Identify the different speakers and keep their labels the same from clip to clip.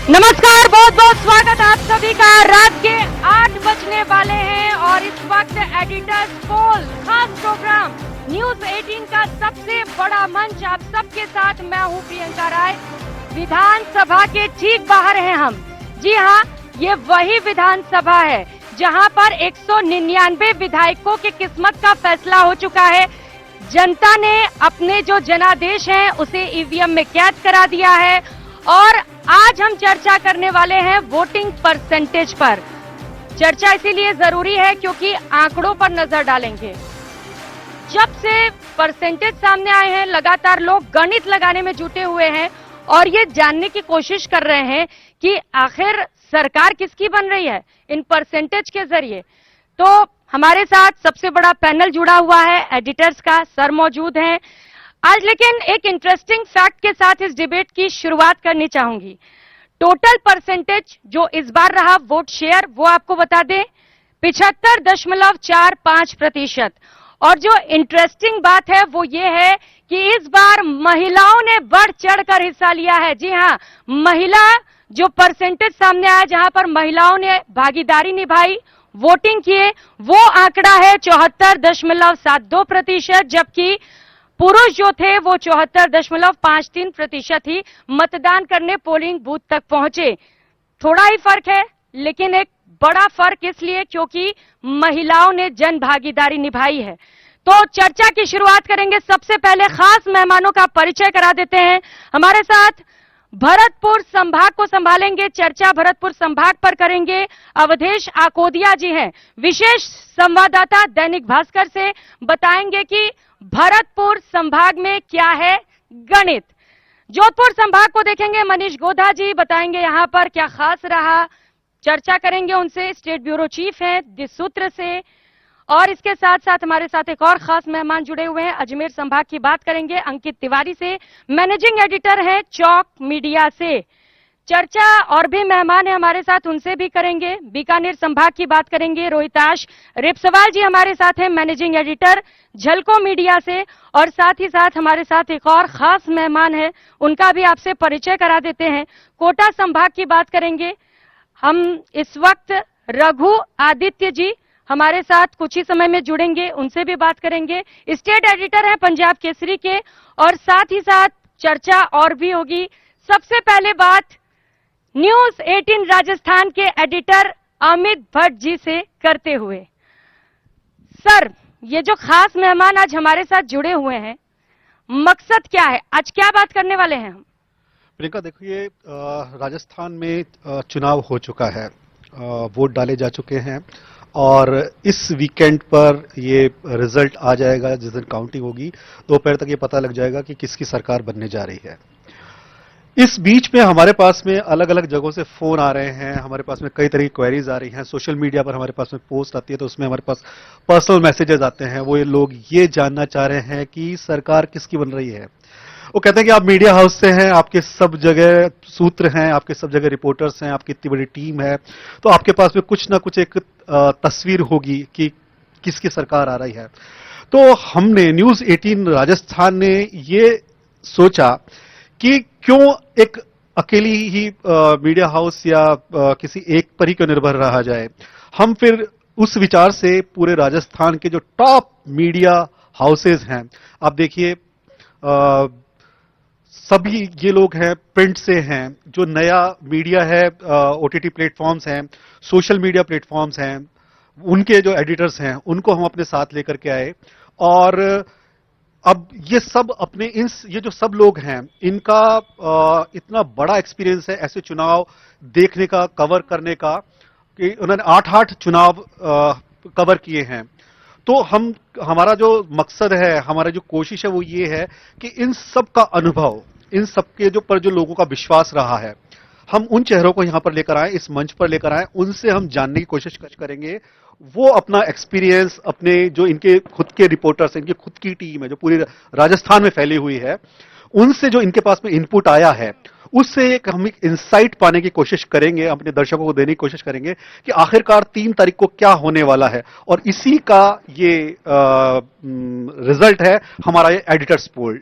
Speaker 1: नमस्कार, बहुत बहुत स्वागत आप सभी का। रात के 8 बजने वाले हैं और इस वक्त एडिटर्स पोल खास प्रोग्राम न्यूज 18 का सबसे बड़ा मंच आप सबके साथ मैं हूं प्रियंका राय। विधानसभा के ठीक बाहर हैं हम। जी हां, ये वही विधानसभा है जहां पर 199 विधायकों की किस्मत का फैसला हो चुका है। जनता ने अपने जो जनादेश हैं उसे ईवीएम में कैद करा दिया है और आज हम चर्चा करने वाले हैं वोटिंग परसेंटेज पर। चर्चा इसीलिए जरूरी है क्योंकि आंकड़ों पर नजर डालेंगे। जब से परसेंटेज सामने आए हैं लगातार लोग गणित लगाने में जुटे हुए हैं और ये जानने की कोशिश कर रहे हैं कि आखिर सरकार किसकी बन रही है इन परसेंटेज के जरिए। तो हमारे साथ सबसे बड़ा पैनल जुड़ा हुआ है, एडिटर्स का सर मौजूद हैं आज। लेकिन एक इंटरेस्टिंग फैक्ट के साथ इस डिबेट की शुरुआत करनी चाहूंगी। टोटल परसेंटेज जो इस बार रहा वोट शेयर वो आपको बता दें 75.45%। और जो इंटरेस्टिंग बात है वो ये है कि इस बार महिलाओं ने बढ़ चढ़कर हिस्सा लिया है। जी हां, महिला जो परसेंटेज सामने आया जहां पर महिलाओं ने भागीदारी निभाई, वोटिंग किए, वो आंकड़ा है 74.72%, जबकि पुरुष जो थे वो 74.53% ही मतदान करने पोलिंग बूथ तक पहुंचे। थोड़ा ही फर्क है लेकिन एक बड़ा फर्क इसलिए क्योंकि महिलाओं ने जन भागीदारी निभाई है। तो चर्चा की शुरुआत करेंगे। सबसे पहले खास मेहमानों का परिचय करा देते हैं। हमारे साथ भरतपुर संभाग को संभालेंगे, चर्चा भरतपुर संभाग पर करेंगे, अवधेश आकोदिया जी हैं, विशेष संवाददाता दैनिक भास्कर से। बताएंगे कि भरतपुर संभाग में क्या है गणित। जोधपुर संभाग को देखेंगे, मनीष गोधा जी बताएंगे यहां पर क्या खास रहा। चर्चा करेंगे उनसे, स्टेट ब्यूरो चीफ हैं दिसूत्र से। और इसके साथ साथ हमारे साथ एक और खास मेहमान जुड़े हुए हैं। अजमेर संभाग की बात करेंगे अंकित तिवारी से, मैनेजिंग एडिटर हैं चौक मीडिया से। चर्चा और भी मेहमान हैं हमारे साथ, उनसे भी करेंगे। बीकानेर संभाग की बात करेंगे, रोहिताश रेपसवाल जी हमारे साथ हैं, मैनेजिंग एडिटर झलको मीडिया से। और साथ ही साथ हमारे साथ एक और खास मेहमान है, उनका भी आपसे परिचय करा देते हैं। कोटा संभाग की बात करेंगे हम इस वक्त। रघु आदित्य जी हमारे साथ कुछ ही समय में जुड़ेंगे, उनसे भी बात करेंगे। स्टेट एडिटर हैं पंजाब केसरी के। और साथ ही साथ चर्चा और भी होगी। सबसे पहले बात न्यूज 18 राजस्थान के एडिटर अमित भट्ट जी से करते हुए। सर, ये जो खास मेहमान आज हमारे साथ जुड़े हुए हैं, मकसद क्या है, आज क्या बात करने वाले हैं हम?
Speaker 2: प्रियंका, देखिए राजस्थान में चुनाव हो चुका है, वोट डाले जा चुके हैं और इस वीकेंड पर ये रिजल्ट आ जाएगा। जिस दिन काउंटिंग होगी दोपहर तक ये पता लग जाएगा कि किसकी सरकार बनने जा रही है। इस बीच में हमारे पास में अलग अलग जगहों से फोन आ रहे हैं, हमारे पास में कई तरह की क्वेरीज आ रही हैं, सोशल मीडिया पर हमारे पास में पोस्ट आती है तो उसमें हमारे पास पर्सनल मैसेजेस आते हैं। वो ये लोग ये जानना चाह रहे हैं कि सरकार किसकी बन रही है। वो कहते हैं कि आप मीडिया हाउस से हैं, आपके सब जगह सूत्र हैं, आपके सब जगह रिपोर्टर्स हैं, आपकी इतनी बड़ी टीम है, तो आपके पास में कुछ ना कुछ एक तस्वीर होगी कि किसकी सरकार आ रही है। तो हमने न्यूज 18 राजस्थान ने ये सोचा कि क्यों एक अकेली ही मीडिया हाउस या किसी एक पर ही क्यों निर्भर रहा जाए। हम फिर उस विचार से पूरे राजस्थान के जो टॉप मीडिया हाउसेज हैं, आप देखिए सभी ये लोग हैं, प्रिंट से हैं, जो नया मीडिया है, ओटीटी प्लेटफॉर्म्स हैं, सोशल मीडिया प्लेटफॉर्म्स हैं, उनके जो एडिटर्स हैं उनको हम अपने साथ लेकर के आए। और अब ये सब अपने ये जो सब लोग हैं इनका इतना बड़ा एक्सपीरियंस है ऐसे चुनाव देखने का, कवर करने का, कि उन्होंने 8 चुनाव कवर किए हैं। तो हमारा जो मकसद है, हमारा जो कोशिश है वो ये है कि इन सब का अनुभव, इन सब के जो लोगों का विश्वास रहा है, हम उन चेहरों को यहां पर लेकर आए, इस मंच पर लेकर आए, उनसे हम जानने की कोशिश करेंगे। वो अपना एक्सपीरियंस, अपने जो इनके खुद के रिपोर्टर्स हैं, इनकी खुद की टीम है जो पूरी राजस्थान में फैली हुई है, उनसे जो इनके पास में इनपुट आया है उससे हम एक इंसाइट पाने की कोशिश करेंगे, अपने दर्शकों को देने की कोशिश करेंगे कि आखिरकार 3 तारीख को क्या होने वाला है। और इसी का ये रिजल्ट है हमारा ये एडिटर्स पोल।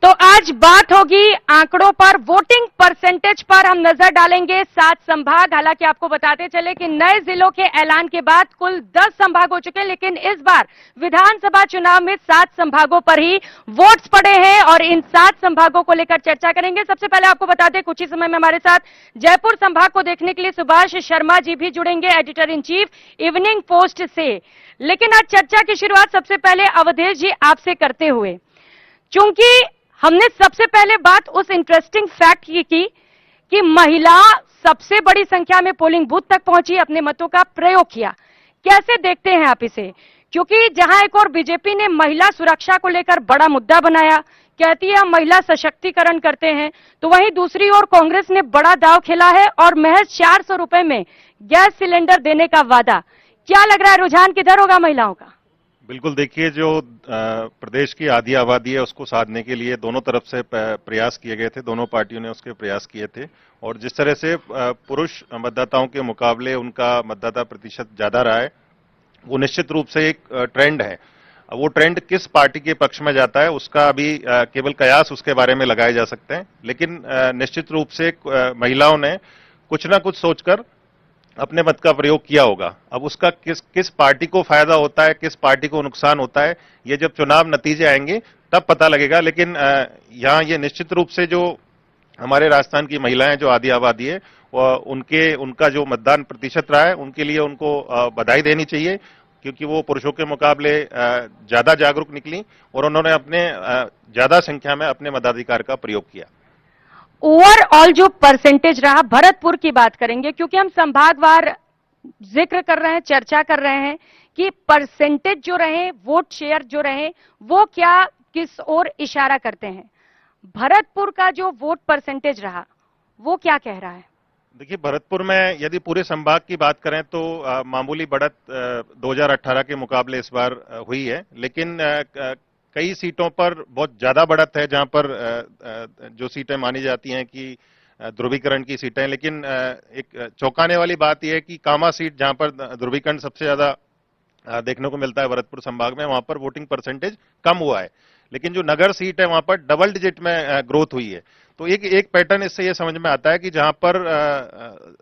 Speaker 1: तो आज बात होगी आंकड़ों पर, वोटिंग परसेंटेज पर हम नजर डालेंगे। 7 संभाग, हालांकि आपको बताते चले कि नए जिलों के ऐलान के बाद कुल 10 संभाग हो चुके हैं, लेकिन इस बार विधानसभा चुनाव में 7 संभागों पर ही वोट्स पड़े हैं और इन 7 संभागों को लेकर चर्चा करेंगे। सबसे पहले आपको बता दें, कुछ ही समय में हमारे साथ जयपुर संभाग को देखने के लिए सुभाष शर्मा जी भी जुड़ेंगे, editor in chief evening post से। लेकिन आज चर्चा की शुरुआत सबसे पहले अवधेश जी आपसे करते हुए, चूंकि हमने सबसे पहले बात उस इंटरेस्टिंग फैक्ट की कि महिला सबसे बड़ी संख्या में पोलिंग बूथ तक पहुंची, अपने मतों का प्रयोग किया। कैसे देखते हैं आप इसे? क्योंकि जहां एक और बीजेपी ने महिला सुरक्षा को लेकर बड़ा मुद्दा बनाया, कहती है हम महिला सशक्तिकरण करते हैं, तो वहीं दूसरी ओर कांग्रेस ने बड़ा दांव खेला है और महज 400 रुपए में गैस सिलेंडर देने का वादा। क्या लग रहा है, रुझान किधर होगा महिलाओं का?
Speaker 3: बिल्कुल, देखिए, जो प्रदेश की आधी आबादी है उसको साधने के लिए दोनों तरफ से प्रयास किए गए थे, दोनों पार्टियों ने उसके प्रयास किए थे। और जिस तरह से पुरुष मतदाताओं के मुकाबले उनका मतदाता प्रतिशत ज्यादा रहा है, वो निश्चित रूप से एक ट्रेंड है। वो ट्रेंड किस पार्टी के पक्ष में जाता है उसका अभी केवल कयास उसके बारे में लगाए जा सकते हैं, लेकिन निश्चित रूप से महिलाओं ने कुछ ना कुछ सोचकर अपने मत का प्रयोग किया होगा। अब उसका किस पार्टी को फायदा होता है, किस पार्टी को नुकसान होता है, ये जब चुनाव नतीजे आएंगे तब पता लगेगा। लेकिन यहाँ ये निश्चित रूप से जो हमारे राजस्थान की महिलाएं जो आधी आबादी है, उनका जो मतदान प्रतिशत रहा है, उनके लिए उनको बधाई देनी चाहिए, क्योंकि वो पुरुषों के मुकाबले ज्यादा जागरूक निकली और उन्होंने अपने ज्यादा संख्या में अपने मताधिकार का प्रयोग किया।
Speaker 1: ओवरऑल जो परसेंटेज रहा, भरतपुर की बात करेंगे क्योंकि हम संभागवार जिक्र कर रहे हैं, चर्चा कर रहे हैं कि परसेंटेज जो रहे, वोट शेयर जो रहे, वो क्या किस ओर इशारा करते हैं। भरतपुर का जो वोट परसेंटेज रहा वो क्या कह रहा है?
Speaker 3: देखिए, भरतपुर में यदि पूरे संभाग की बात करें तो मामूली बढ़त 2018 के मुकाबले इस बार हुई है, लेकिन कई सीटों पर बहुत ज्यादा बढ़त है, जहां पर जो सीटें मानी जाती हैं कि ध्रुवीकरण की सीटें। लेकिन एक चौंकाने वाली बात यह है कि कामा सीट, जहां पर ध्रुवीकरण सबसे ज्यादा देखने को मिलता है भरतपुर संभाग में, वहां पर वोटिंग परसेंटेज कम हुआ है। लेकिन जो नगर सीट है वहां पर डबल डिजिट में ग्रोथ हुई है। तो एक पैटर्न इससे ये समझ में आता है कि जहां पर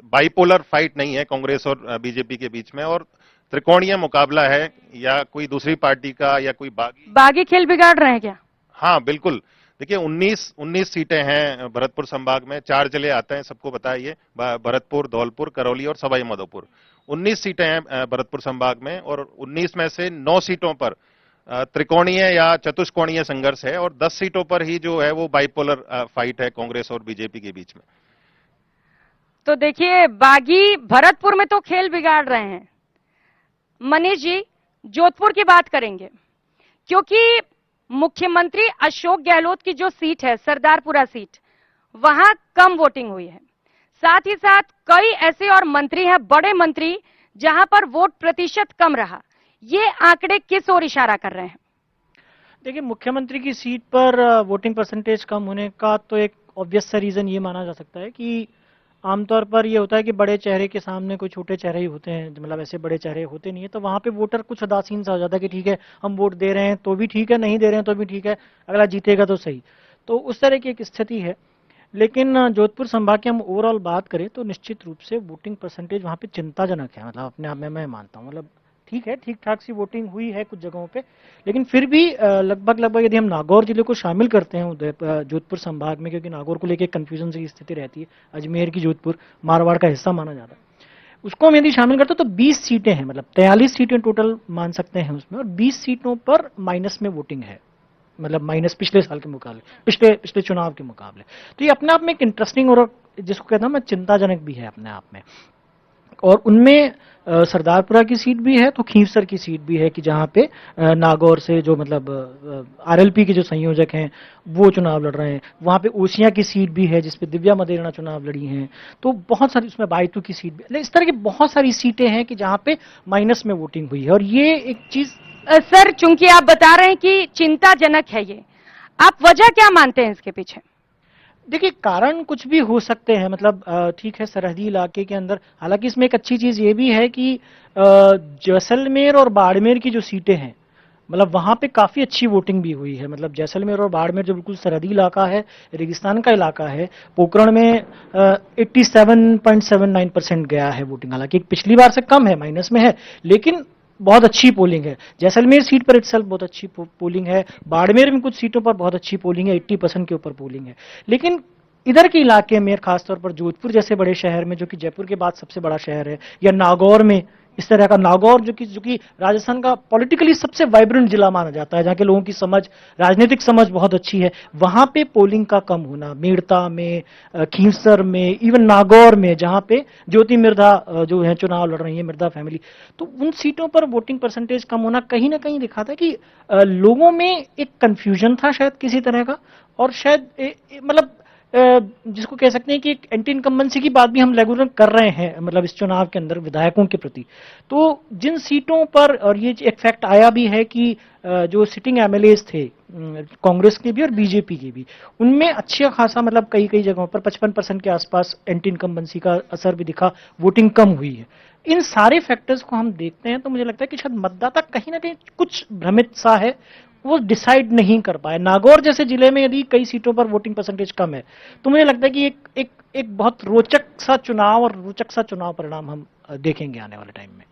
Speaker 3: बाइपोलर फाइट नहीं है कांग्रेस और बीजेपी के बीच में, और त्रिकोणीय मुकाबला है, या कोई दूसरी पार्टी का या कोई
Speaker 1: बागी खेल बिगाड़ रहे हैं क्या?
Speaker 3: हाँ, बिल्कुल। देखिए, 19 सीटें हैं भरतपुर संभाग में, 4 जिले आते हैं, सबको पता है ये, भरतपुर, धौलपुर, करौली और सवाई माधोपुर। 19 सीटें हैं भरतपुर संभाग में, और 19 में से 9 सीटों पर त्रिकोणीय या चतुष्कोणीय संघर्ष है, और 10 सीटों पर ही जो है वो बाइपोलर फाइट है कांग्रेस और बीजेपी के बीच में।
Speaker 1: तो देखिए, बागी भरतपुर में तो खेल बिगाड़ रहे हैं। मनीष जी, जोधपुर की बात करेंगे क्योंकि मुख्यमंत्री अशोक गहलोत की जो सीट है, सरदारपुरा सीट, वहां कम वोटिंग हुई है। साथ ही साथ कई ऐसे और मंत्री हैं, बड़े मंत्री, जहां पर वोट प्रतिशत कम रहा। ये आंकड़े किस ओर इशारा कर रहे हैं?
Speaker 4: देखिए, मुख्यमंत्री की सीट पर वोटिंग परसेंटेज कम होने का तो एक ऑब्वियस सा रीजन ये माना जा सकता है कि आमतौर पर ये होता है कि बड़े चेहरे के सामने कोई छोटे चेहरे ही होते हैं, मतलब ऐसे बड़े चेहरे होते नहीं है, तो वहां पे वोटर कुछ उदासीन सा हो जाता है कि ठीक है, हम वोट दे रहे हैं तो भी ठीक है, नहीं दे रहे हैं तो भी ठीक है, अगला जीतेगा तो सही। तो उस तरह की एक स्थिति है। लेकिन जोधपुर संभाग की हम ओवरऑल बात करें तो निश्चित रूप से वोटिंग परसेंटेज वहां पे चिंताजनक है। मतलब अपने आप में मैं मानता हूँ, मतलब ठीक है, ठीक ठाक सी वोटिंग हुई है कुछ जगहों पे, लेकिन फिर भी लगभग यदि हम नागौर जिले को शामिल करते हैं जोधपुर संभाग में, क्योंकि नागौर को लेकर कंफ्यूजन की स्थिति रहती है, अजमेर की जोधपुर मारवाड़ का हिस्सा माना जाता है, उसको हम यदि शामिल करते हैं तो 20 सीटें हैं, मतलब 43 सीटें टोटल मान सकते हैं उसमें, और 20 सीटों पर माइनस में वोटिंग है, मतलब माइनस पिछले साल के मुकाबले, पिछले चुनाव के मुकाबले। तो ये अपने आप में एक इंटरेस्टिंग और जिसको कहता हूं मैं चिंताजनक भी है अपने आप में। और उनमें सरदारपुरा की सीट भी है, तो खींवसर की सीट भी है कि जहां पे नागौर से जो मतलब आरएलपी के जो संयोजक हैं वो चुनाव लड़ रहे हैं। वहां पे ओसिया की सीट भी है जिसपे दिव्या मदेरणा चुनाव लड़ी हैं। तो बहुत सारी, उसमें बायतू की सीट भी, इस तरह की बहुत सारी सीटें हैं कि जहां पे माइनस में वोटिंग हुई है। और ये एक चीज
Speaker 1: सर, चूंकि आप बता रहे हैं कि चिंताजनक है ये, आप वजह क्या मानते हैं इसके पीछे?
Speaker 4: देखिए, कारण कुछ भी हो सकते हैं, मतलब ठीक है, सरहदी इलाके के अंदर, हालांकि इसमें एक अच्छी चीज ये भी है कि जैसलमेर और बाड़मेर की जो सीटें हैं मतलब वहां पे काफी अच्छी वोटिंग भी हुई है। मतलब जैसलमेर और बाड़मेर जो बिल्कुल सरहदी इलाका है, रेगिस्तान का इलाका है, पोखरण में 87.79% गया है वोटिंग। हालांकि पिछली बार से कम है, माइनस में है, लेकिन बहुत अच्छी पोलिंग है। जैसलमेर सीट पर इटसेल्फ बहुत अच्छी पोलिंग है। बाड़मेर में कुछ सीटों पर बहुत अच्छी पोलिंग है, 80% के ऊपर पोलिंग है। लेकिन इधर के इलाके में, खासतौर पर जोधपुर जैसे बड़े शहर में, जो कि जयपुर के बाद सबसे बड़ा शहर है, या नागौर में, इस तरह का नागौर जो कि राजस्थान का पॉलिटिकली सबसे वाइब्रेंट जिला माना जाता है, जहां के लोगों की समझ, राजनीतिक समझ बहुत अच्छी है, वहां पे पोलिंग का कम होना, मेड़ता में, खींवसर में, इवन नागौर में, जहां पे ज्योति मिर्धा जो है चुनाव लड़ रही है, मिर्धा फैमिली, तो उन सीटों पर वोटिंग परसेंटेज कम होना कहीं ना कहीं दिखाता है कि लोगों में एक कंफ्यूजन था शायद किसी तरह का, और शायद मतलब जिसको कह सकते हैं कि एक एंटी इनकम्बेंसी की बात भी हम रेगुलर कर रहे हैं, मतलब इस चुनाव के अंदर विधायकों के प्रति। तो जिन सीटों पर, और ये एक फैक्ट आया भी है कि जो सिटिंग एमएलएज थे कांग्रेस के भी और बीजेपी के भी, उनमें अच्छा खासा, मतलब कई कई जगहों पर 55% के आसपास एंटी इनकम्बेंसी का असर भी दिखा, वोटिंग कम हुई है। इन सारे फैक्टर्स को हम देखते हैं तो मुझे लगता है कि शायद मतदाता कहीं ना कहीं कुछ भ्रमित सा है, वो डिसाइड नहीं कर पाए। नागौर जैसे जिले में यदि कई सीटों पर वोटिंग परसेंटेज कम है, तो मुझे लगता है कि एक बहुत रोचक सा चुनाव और रोचक सा चुनाव परिणाम हम देखेंगे आने वाले टाइम में।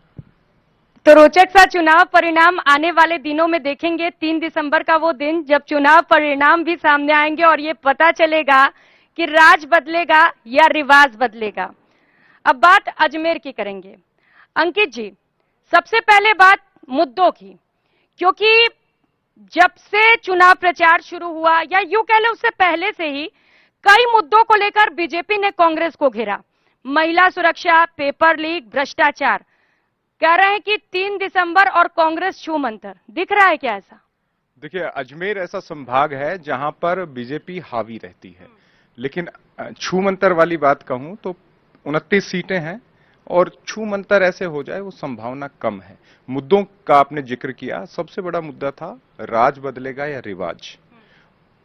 Speaker 1: तो रोचक सा चुनाव परिणाम आने वाले दिनों में देखेंगे। 3 दिसंबर का वो दिन जब चुनाव परिणाम भी सामने आएंगे और ये पता चलेगा कि राज बदलेगा या रिवाज बदलेगा। अब बात अजमेर की करेंगे। अंकित जी, सबसे पहले बात मुद्दों की, क्योंकि जब से चुनाव प्रचार शुरू हुआ, या यूं कह ले उससे पहले से ही, कई मुद्दों को लेकर बीजेपी ने कांग्रेस को घेरा। महिला सुरक्षा, पेपर लीक, भ्रष्टाचार। कह रहे हैं कि 3 दिसंबर और कांग्रेस छू मंतर। दिख रहा है क्या ऐसा?
Speaker 5: देखिए, अजमेर ऐसा संभाग है जहां पर बीजेपी हावी रहती है, लेकिन छू मंतर वाली बात कहूं तो 29 सीटें हैं, और छू मंतर ऐसे हो जाए वो संभावना कम है। मुद्दों का आपने जिक्र किया, सबसे बड़ा मुद्दा था राज बदलेगा या रिवाज।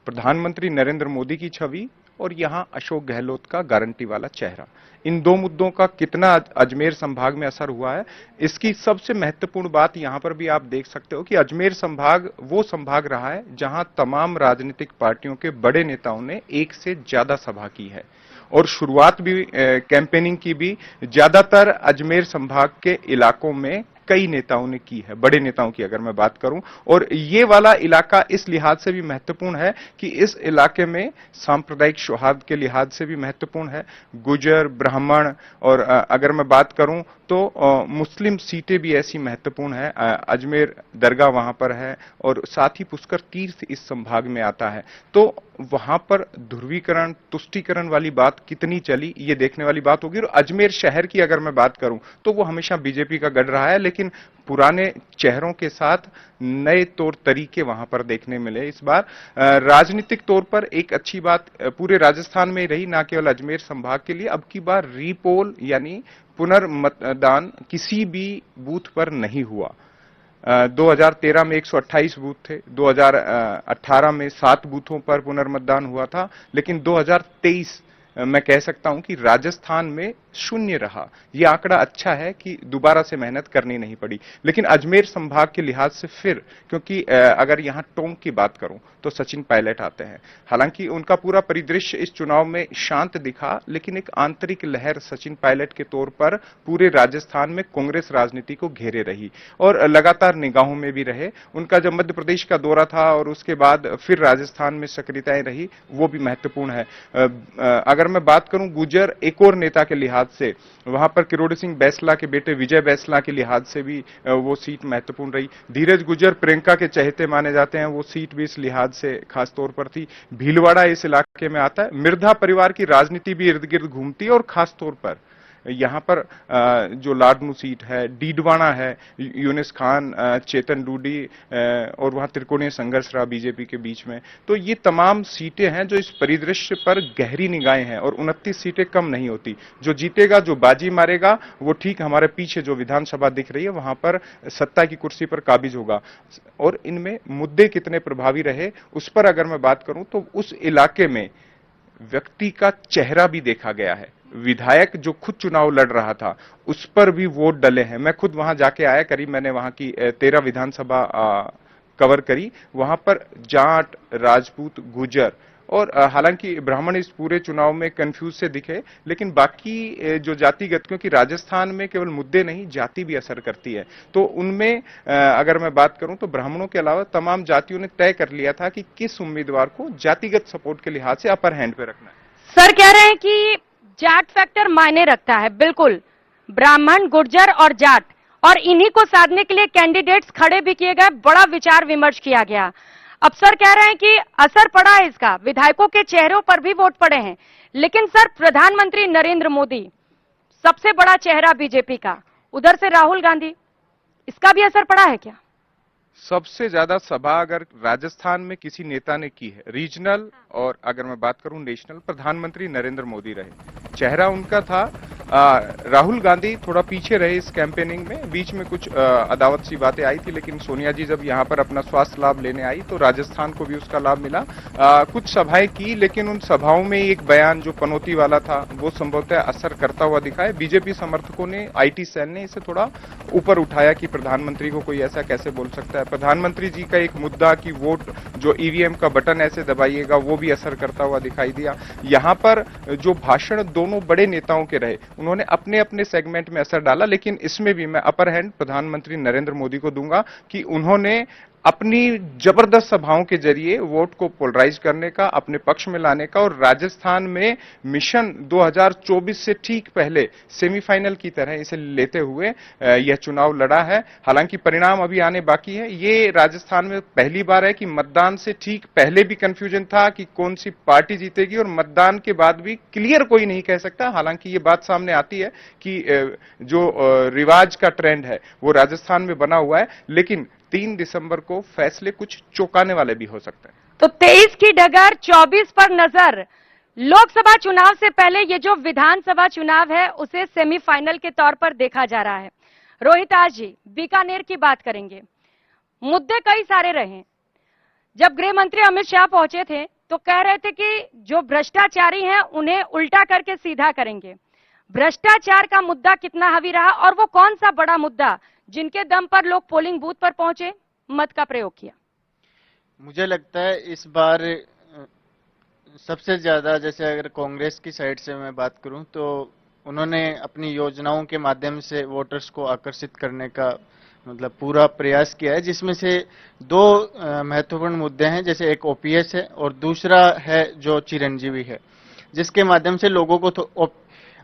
Speaker 5: प्रधानमंत्री नरेंद्र मोदी की छवि और यहां अशोक गहलोत का गारंटी वाला चेहरा, इन दो मुद्दों का कितना अजमेर संभाग में असर हुआ है, इसकी सबसे महत्वपूर्ण बात यहां पर भी आप देख सकते हो कि अजमेर संभाग वो संभाग रहा है जहां तमाम राजनीतिक पार्टियों के बड़े नेताओं ने एक से ज्यादा सभा की है, और शुरुआत भी कैंपेनिंग की भी ज्यादातर अजमेर संभाग के इलाकों में कई नेताओं ने की है, बड़े नेताओं की अगर मैं बात करूं। और ये वाला इलाका इस लिहाज से भी महत्वपूर्ण है कि इस इलाके में सांप्रदायिक सौहार्द के लिहाज से भी महत्वपूर्ण है। गुजर, ब्राह्मण, और अगर मैं बात करूं तो मुस्लिम सीटें भी ऐसी महत्वपूर्ण है। अजमेर दरगाह वहां पर है, और साथ ही पुष्कर तीर्थ इस संभाग में आता है। तो वहां पर ध्रुवीकरण, तुष्टीकरण वाली बात कितनी चली, ये देखने वाली बात होगी। और अजमेर शहर की अगर मैं बात करूं तो वो हमेशा बीजेपी का गढ़ रहा है, लेकिन पुराने चेहरों के साथ नए तौर तरीके वहां पर देखने मिले। इस बार राजनीतिक तौर पर एक अच्छी बात पूरे राजस्थान में रही, ना केवल अजमेर संभाग के लिए। अब की बार रीपोल यानी पुनर्मतदान किसी भी बूथ पर नहीं हुआ। 2013 में 128 बूथ थे, 2018 में 7 बूथों पर पुनर्मतदान हुआ था, लेकिन 2023 मैं कह सकता हूं कि राजस्थान में शून्य रहा। यह आंकड़ा अच्छा है कि दोबारा से मेहनत करनी नहीं पड़ी। लेकिन अजमेर संभाग के लिहाज से फिर, क्योंकि अगर यहां टोंक की बात करूं तो सचिन पायलट आते हैं। हालांकि उनका पूरा परिदृश्य इस चुनाव में शांत दिखा, लेकिन एक आंतरिक लहर सचिन पायलट के तौर पर पूरे राजस्थान में कांग्रेस राजनीति को घेरे रही और लगातार निगाहों में भी रहे। उनका जब मध्य प्रदेश का दौरा था और उसके बाद फिर राजस्थान में सक्रियताएं रही, वो भी महत्वपूर्ण है। अगर मैं बात करूं गुजर एक और नेता के लिहाज से, वहां पर किरोड़ी सिंह बैसला के बेटे विजय बैसला के लिहाज से भी वो सीट महत्वपूर्ण रही। धीरज गुजर प्रियंका के चहेते माने जाते हैं, वो सीट भी इस लिहाज से खास तौर पर थी। भीलवाड़ा इस इलाके में आता है। मिर्धा परिवार की राजनीति भी इर्द गिर्द घूमती है, और खास तौर पर यहां पर जो लाडनू सीट है, डीडवाना है, यूनिस खान, चेतन डूडी, और वहां त्रिकोणीय संघर्ष रहा बीजेपी के बीच में। तो ये तमाम सीटें हैं जो इस परिदृश्य पर गहरी निगाहें हैं, और 29 सीटें कम नहीं होती। जो जीतेगा, जो बाजी मारेगा, वो ठीक हमारे पीछे जो विधानसभा दिख रही है वहां पर सत्ता की कुर्सी पर काबिज होगा। और इनमें मुद्दे कितने प्रभावी रहे उस पर अगर मैं बात करूं तो उस इलाके में व्यक्ति का चेहरा भी देखा गया है। विधायक जो खुद चुनाव लड़ रहा था उस पर भी वोट डले हैं। मैं खुद वहां जाके आया, करीब मैंने वहां की 13 विधानसभा कवर करी, वहां पर जाट, राजपूत, गुर्जर और हालांकि ब्राह्मण इस पूरे चुनाव में कंफ्यूज से दिखे, लेकिन बाकी जो जातिगत, क्योंकि राजस्थान में केवल मुद्दे नहीं जाति भी असर करती है, तो उनमें अगर मैं बात करूं तो ब्राह्मणों के अलावा तमाम जातियों ने तय कर लिया था कि किस उम्मीदवार को जातिगत सपोर्ट के लिहाज से अपर हैंड पे रखना है।
Speaker 1: सर कह रहे हैं कि जाट फैक्टर मायने रखता है, बिल्कुल, ब्राह्मण, गुर्जर और जाट, और इन्हीं को साधने के लिए कैंडिडेट्स खड़े भी किए गए, बड़ा विचार विमर्श किया गया। अब सर कह रहे हैं कि असर पड़ा है इसका, विधायकों के चेहरों पर भी वोट पड़े हैं, लेकिन सर प्रधानमंत्री नरेंद्र मोदी सबसे बड़ा चेहरा बीजेपी का, उधर से राहुल गांधी, इसका भी असर पड़ा है क्या?
Speaker 5: सबसे ज्यादा सभा अगर राजस्थान में किसी नेता ने की है, रीजनल और अगर मैं बात करूं नेशनल, प्रधानमंत्री नरेंद्र मोदी रहे। चेहरा उनका था। राहुल गांधी थोड़ा पीछे रहे इस कैंपेनिंग में, बीच में कुछ अदावत सी बातें आई थी, लेकिन सोनिया जी जब यहां पर अपना स्वास्थ्य लाभ लेने आई तो राजस्थान को भी उसका लाभ मिला। कुछ सभाएं की, लेकिन उन सभाओं में एक बयान जो पनौती वाला था वो संभवतः असर करता हुआ दिखा है। बीजेपी समर्थकों ने, आईटी सेल ने इसे थोड़ा ऊपर उठाया कि प्रधानमंत्री को कोई ऐसा कैसे बोल सकता है। प्रधानमंत्री जी का एक मुद्दा कि वोट जो ईवीएम का बटन ऐसे दबाइएगा, वो भी असर करता हुआ दिखाई दिया। यहां पर जो भाषण दोनों बड़े नेताओं के रहे, उन्होंने अपने अपने सेगमेंट में असर डाला, लेकिन इसमें भी मैं अपर हैंड प्रधानमंत्री नरेंद्र मोदी को दूंगा कि उन्होंने अपनी जबरदस्त सभाओं के जरिए वोट को पोलराइज करने का, अपने पक्ष में लाने का, और राजस्थान में मिशन 2024 से ठीक पहले सेमीफाइनल की तरह इसे लेते हुए यह चुनाव लड़ा है। हालांकि परिणाम अभी आने बाकी है। ये राजस्थान में पहली बार है कि मतदान से ठीक पहले भी कंफ्यूजन था कि कौन सी पार्टी जीतेगी, और मतदान के बाद भी क्लियर कोई नहीं कह सकता। हालांकि ये बात सामने आती है कि जो रिवाज का ट्रेंड है वो राजस्थान में बना हुआ है, लेकिन 3 दिसंबर को फैसले कुछ चौंकाने वाले भी हो सकते हैं।
Speaker 1: तो 23 की डगर, 24 पर नजर। लोकसभा चुनाव से पहले ये जो विधानसभा चुनाव है उसे सेमीफाइनल के तौर पर देखा जा रहा है। रोहिताज जी, बीकानेर की बात करेंगे। मुद्दे कई सारे रहे। जब गृह मंत्री अमित शाह पहुंचे थे तो कह रहे थे कि जो भ्रष्टाचारी हैं उन्हें उल्टा करके सीधा करेंगे। भ्रष्टाचार का मुद्दा कितना हावी रहा, और वो कौन सा बड़ा मुद्दा जिनके दम पर लोग पोलिंग बूथ पर पहुंचे, मत का प्रयोग किया?
Speaker 6: मुझे लगता है इस बार सबसे ज्यादा, जैसे अगर कांग्रेस की साइड से मैं बात करूं तो उन्होंने अपनी योजनाओं के माध्यम से वोटर्स को आकर्षित करने का मतलब पूरा प्रयास किया है, जिसमें से 2 महत्वपूर्ण मुद्दे हैं। जैसे एक ओपीएस है और दूसरा है जो चिरंजीवी है, जिसके माध्यम से लोगों को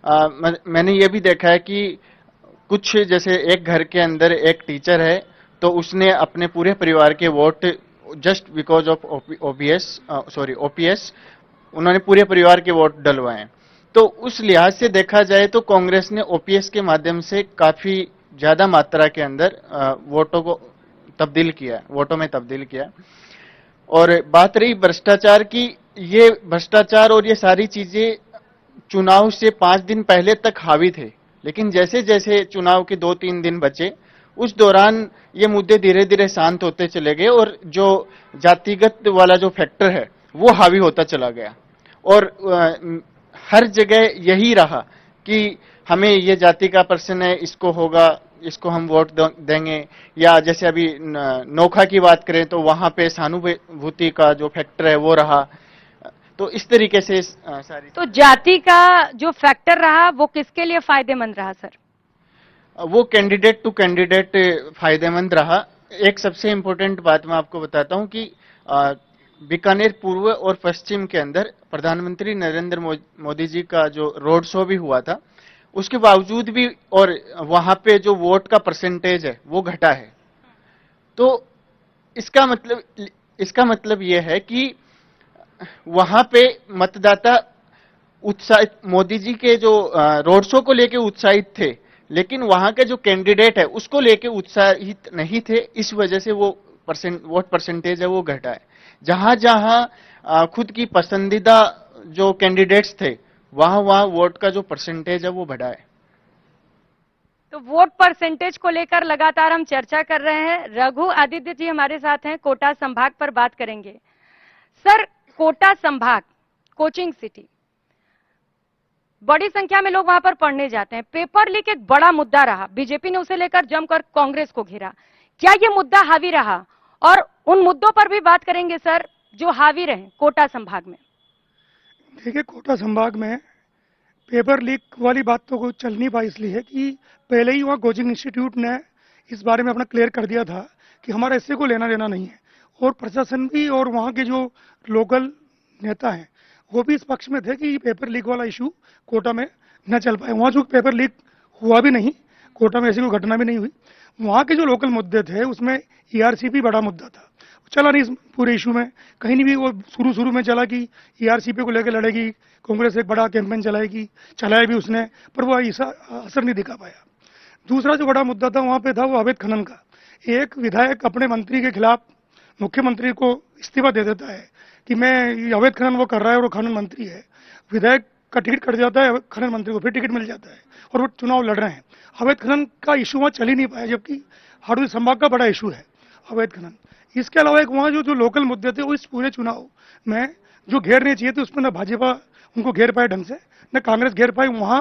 Speaker 6: मैंने ये भी देखा है कि कुछ, जैसे एक घर के अंदर एक टीचर है तो उसने अपने पूरे परिवार के vote just because of OPS उन्होंने पूरे परिवार के वोट डलवाए। तो उस लिहाज से देखा जाए तो कांग्रेस ने ओपीएस के माध्यम से काफी ज्यादा मात्रा के अंदर वोटों में तब्दील किया। और बात रही भ्रष्टाचार की, ये भ्रष्टाचार और ये सारी चीजें चुनाव से 5 दिन पहले तक हावी थे, लेकिन जैसे जैसे चुनाव के 2-3 दिन बचे उस दौरान ये मुद्दे धीरे धीरे शांत होते चले गए, और जो जातिगत वाला जो फैक्टर है वो हावी होता चला गया। और हर जगह यही रहा कि हमें ये जाति का प्रश्न है, इसको होगा, इसको हम वोट देंगे। या जैसे अभी नोखा की बात करें तो वहां पे सहानुभूति का जो फैक्टर है वो रहा। तो इस तरीके से सारी,
Speaker 1: तो जाति का जो फैक्टर रहा वो किसके लिए फायदेमंद रहा सर?
Speaker 6: वो कैंडिडेट टू कैंडिडेट फायदेमंद रहा। एक सबसे इंपॉर्टेंट बात मैं आपको बताता हूं कि बीकानेर पूर्व और पश्चिम के अंदर प्रधानमंत्री नरेंद्र मोदी जी का जो रोड शो भी हुआ था, उसके बावजूद भी और वहां पे जो वोट का परसेंटेज है वो घटा है। तो इसका मतलब यह है कि वहां पे मतदाता उत्साहित, मोदी जी के जो रोड शो को लेके उत्साहित थे, लेकिन वहां के जो कैंडिडेट है उसको लेके उत्साहित नहीं थे। इस वजह से वो वोट परसेंटेज है वो घटा है। जहां जहां खुद की पसंदीदा जो कैंडिडेट्स थे वहां वहां वोट का जो परसेंटेज है वो बढ़ा है।
Speaker 1: तो वोट परसेंटेज को लेकर लगातार हम चर्चा कर रहे हैं। रघु आदित्य जी हमारे साथ हैं, कोटा संभाग पर बात करेंगे। सर, कोटा संभाग कोचिंग सिटी, बड़ी संख्या में लोग वहां पर पढ़ने जाते हैं। पेपर लीक एक बड़ा मुद्दा रहा, बीजेपी ने उसे लेकर जमकर कांग्रेस को घेरा। क्या यह मुद्दा हावी रहा और उन मुद्दों पर भी बात करेंगे सर जो हावी रहे कोटा संभाग में।
Speaker 7: देखिए, कोटा संभाग में पेपर लीक वाली बात तो कुछ चल नहीं पाई, इसलिए कि पहले ही वहाँ कोचिंग इंस्टीट्यूट ने इस बारे में अपना क्लियर कर दिया था कि हमारा इससे को लेना देना नहीं है, और प्रशासन भी और वहाँ के जो लोकल नेता हैं वो भी इस पक्ष में थे कि पेपर लीक वाला इशू कोटा में न चल पाए। वहाँ जो पेपर लीक हुआ भी नहीं, कोटा में ऐसी कोई घटना भी नहीं हुई। वहाँ के जो लोकल मुद्दे थे उसमें ईआरसीपी बड़ा मुद्दा था, चला नहीं इस पूरे इशू में कहीं नहीं भी। वो शुरू में चला कि ईआरसीपी को लेकर लड़ेगी कांग्रेस, एक बड़ा कैंपेन चलाएगी, चलाया भी उसने, पर वो असर नहीं दिखा पाया। दूसरा जो बड़ा मुद्दा था वहाँ पे था वो अवैध खनन का। एक विधायक अपने मंत्री के खिलाफ मुख्यमंत्री को इस्तीफा दे देता है कि मैं ये अवैध खनन वो कर रहा है, और वो खनन मंत्री है। विधायक का टिकट कट जाता है, खनन मंत्री को फिर टिकट मिल जाता है और वो चुनाव लड़ रहे हैं। अवैध खनन का इशू वहाँ चल ही नहीं पाया, जबकि हरदोई संभाग का बड़ा इशू है अवैध खनन। इसके अलावा एक वहाँ जो लोकल मुद्दे थे वो इस पूरे चुनाव में जो घेरने चाहिए थे उसमें न भाजपा उनको घेर पाए ढंग से, न कांग्रेस घेर पाई। वहाँ